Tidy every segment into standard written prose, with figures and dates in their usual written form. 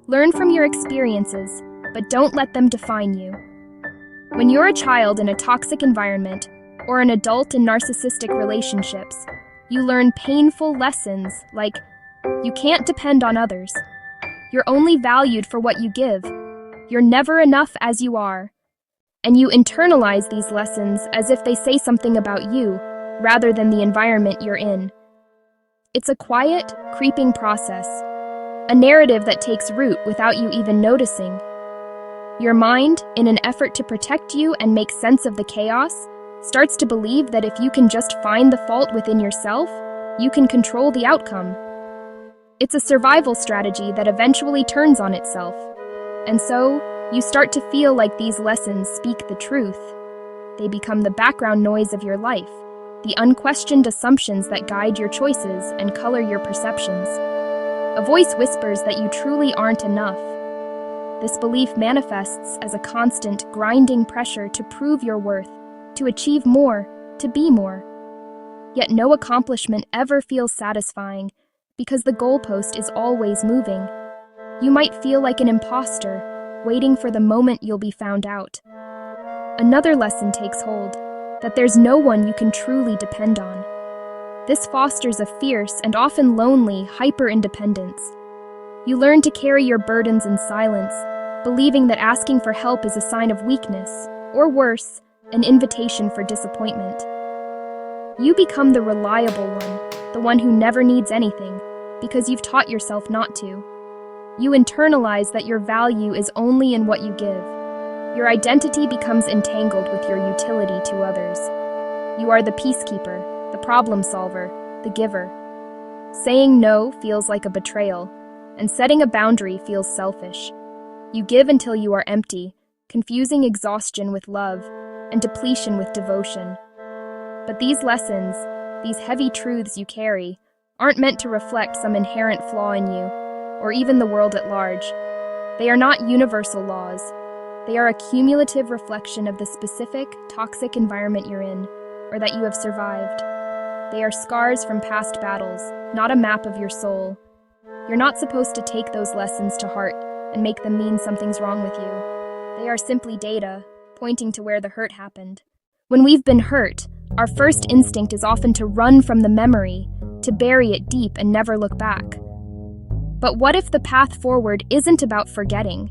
Learn from your experiences, but don't let them define you. When you're a child in a toxic environment or an adult in narcissistic relationships, you learn painful lessons like you can't depend on others. You're only valued for what you give. You're never enough as you are. And you internalize these lessons as if they say something about you rather than the environment you're in. It's a quiet, creeping process, a narrative that takes root without you even noticing. Your mind, in an effort to protect you and make sense of the chaos, starts to believe that if you can just find the fault within yourself, you can control the outcome. It's a survival strategy that eventually turns on itself. And so, you start to feel like these lessons speak the truth. They become the background noise of your life, the unquestioned assumptions that guide your choices and color your perceptions. A voice whispers that you truly aren't enough. This belief manifests as a constant, grinding pressure to prove your worth, to achieve more, to be more. Yet no accomplishment ever feels satisfying because the goalpost is always moving. You might feel like an imposter, waiting for the moment you'll be found out. Another lesson takes hold, that there's no one you can truly depend on. This fosters a fierce and often lonely hyper-independence. You learn to carry your burdens in silence, believing that asking for help is a sign of weakness, or worse, an invitation for disappointment. You become the reliable one, the one who never needs anything, because you've taught yourself not to. You internalize that your value is only in what you give. Your identity becomes entangled with your utility to others. You are the peacekeeper, the problem solver, the giver. Saying no feels like a betrayal, and setting a boundary feels selfish. You give until you are empty, confusing exhaustion with love and depletion with devotion. But these lessons, these heavy truths you carry, aren't meant to reflect some inherent flaw in you, or even the world at large. They are not universal laws. They are a cumulative reflection of the specific, toxic environment you're in, or that you have survived. They are scars from past battles, not a map of your soul. You're not supposed to take those lessons to heart and make them mean something's wrong with you. They are simply data, pointing to where the hurt happened. When we've been hurt, our first instinct is often to run from the memory, to bury it deep and never look back. But what if the path forward isn't about forgetting?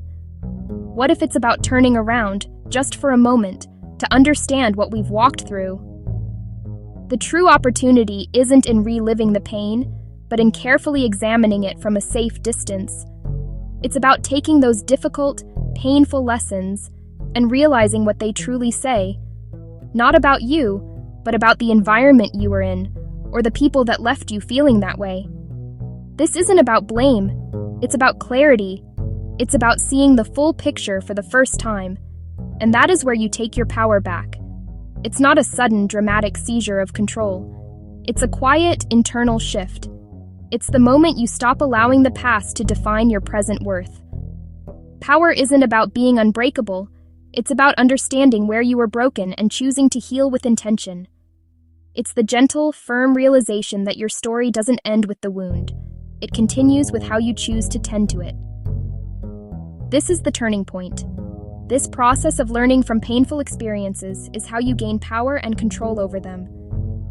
What if it's about turning around, just for a moment, to understand what we've walked through? The true opportunity isn't in reliving the pain, but in carefully examining it from a safe distance. It's about taking those difficult, painful lessons and realizing what they truly say, not about you, but about the environment you were in, or the people that left you feeling that way. This isn't about blame, it's about clarity. It's about seeing the full picture for the first time, and that is where you take your power back. It's not a sudden, dramatic seizure of control. It's a quiet, internal shift. It's the moment you stop allowing the past to define your present worth. Power isn't about being unbreakable. It's about understanding where you were broken and choosing to heal with intention. It's the gentle, firm realization that your story doesn't end with the wound. It continues with how you choose to tend to it. This is the turning point. This process of learning from painful experiences is how you gain power and control over them.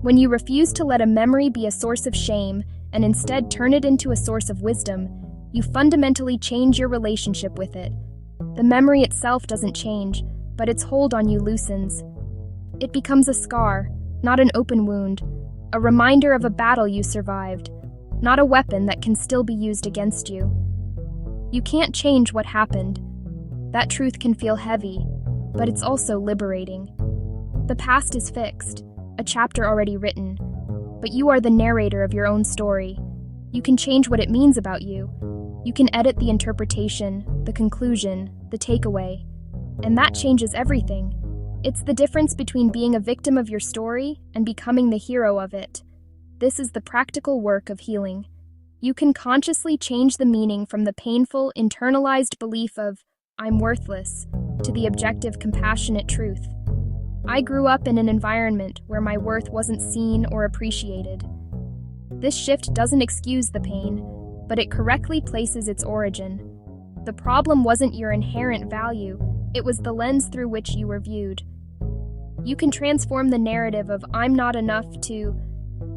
When you refuse to let a memory be a source of shame and instead turn it into a source of wisdom, you fundamentally change your relationship with it. The memory itself doesn't change, but its hold on you loosens. It becomes a scar, not an open wound, a reminder of a battle you survived, not a weapon that can still be used against you. You can't change what happened. That truth can feel heavy, but it's also liberating. The past is fixed, a chapter already written, but you are the narrator of your own story. You can change what it means about you. You can edit the interpretation, the conclusion, the takeaway, and that changes everything. It's the difference between being a victim of your story and becoming the hero of it. This is the practical work of healing. You can consciously change the meaning from the painful, internalized belief of, I'm worthless, to the objective, compassionate truth. I grew up in an environment where my worth wasn't seen or appreciated. This shift doesn't excuse the pain, but it correctly places its origin. The problem wasn't your inherent value, it was the lens through which you were viewed. You can transform the narrative of "I'm not enough" to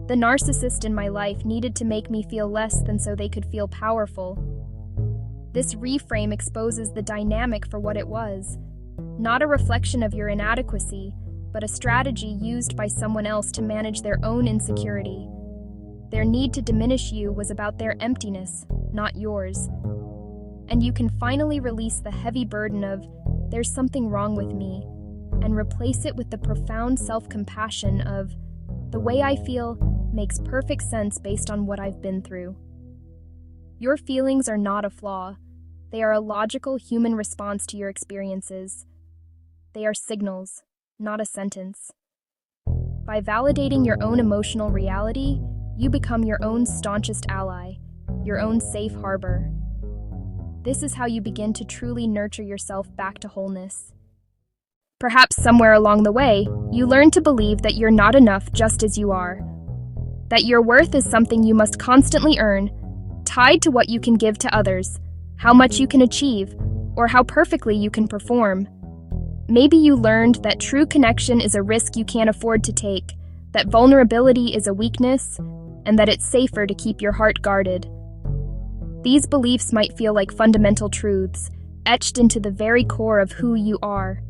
"the narcissist in my life needed to make me feel less than so they could feel powerful." This reframe exposes the dynamic for what it was, not a reflection of your inadequacy, but a strategy used by someone else to manage their own insecurity. Their need to diminish you was about their emptiness, not yours. And you can finally release the heavy burden of "there's something wrong with me," and replace it with the profound self-compassion of "the way I feel makes perfect sense based on what I've been through." Your feelings are not a flaw. They are a logical human response to your experiences. They are signals, not a sentence. By validating your own emotional reality, you become your own staunchest ally, your own safe harbor. This is how you begin to truly nurture yourself back to wholeness. Perhaps somewhere along the way, you learn to believe that you're not enough just as you are, that your worth is something you must constantly earn, tied to what you can give to others, how much you can achieve, or how perfectly you can perform. Maybe you learned that true connection is a risk you can't afford to take, that vulnerability is a weakness, and that it's safer to keep your heart guarded. These beliefs might feel like fundamental truths, etched into the very core of who you are.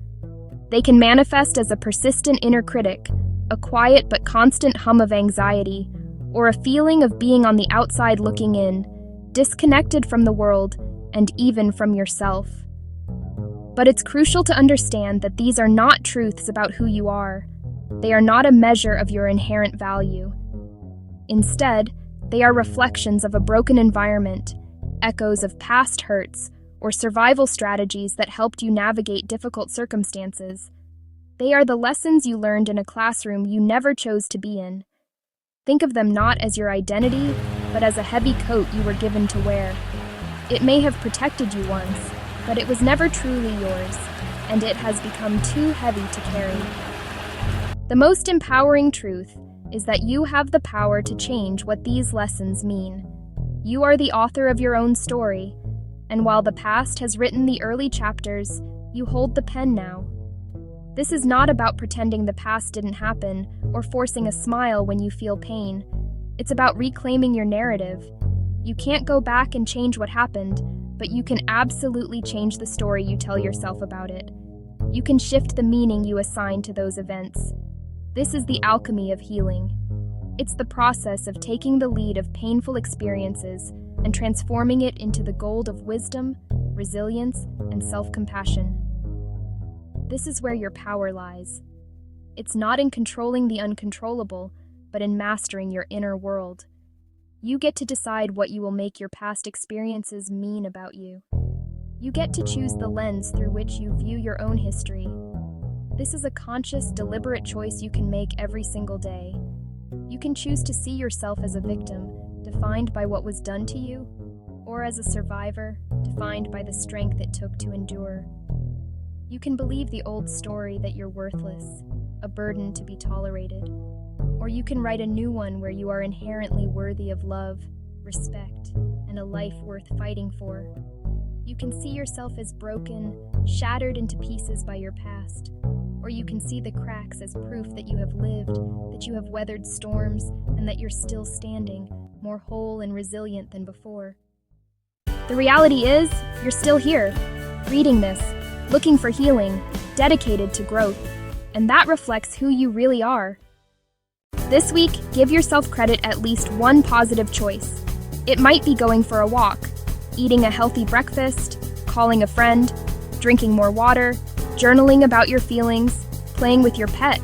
They can manifest as a persistent inner critic, a quiet but constant hum of anxiety, or a feeling of being on the outside looking in, disconnected from the world and even from yourself. But it's crucial to understand that these are not truths about who you are. They are not a measure of your inherent value. Instead, they are reflections of a broken environment, echoes of past hurts, or survival strategies that helped you navigate difficult circumstances. They are the lessons you learned in a classroom you never chose to be in. Think of them not as your identity, but as a heavy coat you were given to wear. It may have protected you once, but it was never truly yours, and it has become too heavy to carry. The most empowering truth is that you have the power to change what these lessons mean. You are the author of your own story, and while the past has written the early chapters, you hold the pen now. This is not about pretending the past didn't happen or forcing a smile when you feel pain. It's about reclaiming your narrative. You can't go back and change what happened, but you can absolutely change the story you tell yourself about it. You can shift the meaning you assign to those events. This is the alchemy of healing. It's the process of taking the lead of painful experiences and transforming it into the gold of wisdom, resilience, and self-compassion. This is where your power lies. It's not in controlling the uncontrollable, but in mastering your inner world. You get to decide what you will make your past experiences mean about you. You get to choose the lens through which you view your own history. This is a conscious, deliberate choice you can make every single day. You can choose to see yourself as a victim, defined by what was done to you, or as a survivor, defined by the strength it took to endure. You can believe the old story that you're worthless, a burden to be tolerated, or you can write a new one where you are inherently worthy of love, respect, and a life worth fighting for. You can see yourself as broken, shattered into pieces by your past, or you can see the cracks as proof that you have lived, that you have weathered storms, and that you're still standing, more whole and resilient than before. The reality is, you're still here, reading this, looking for healing, dedicated to growth, and that reflects who you really are. This week, give yourself credit at least one positive choice. It might be going for a walk, eating a healthy breakfast, calling a friend, drinking more water, journaling about your feelings, playing with your pet,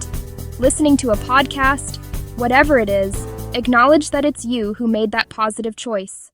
listening to a podcast. Whatever it is, acknowledge that it's you who made that positive choice.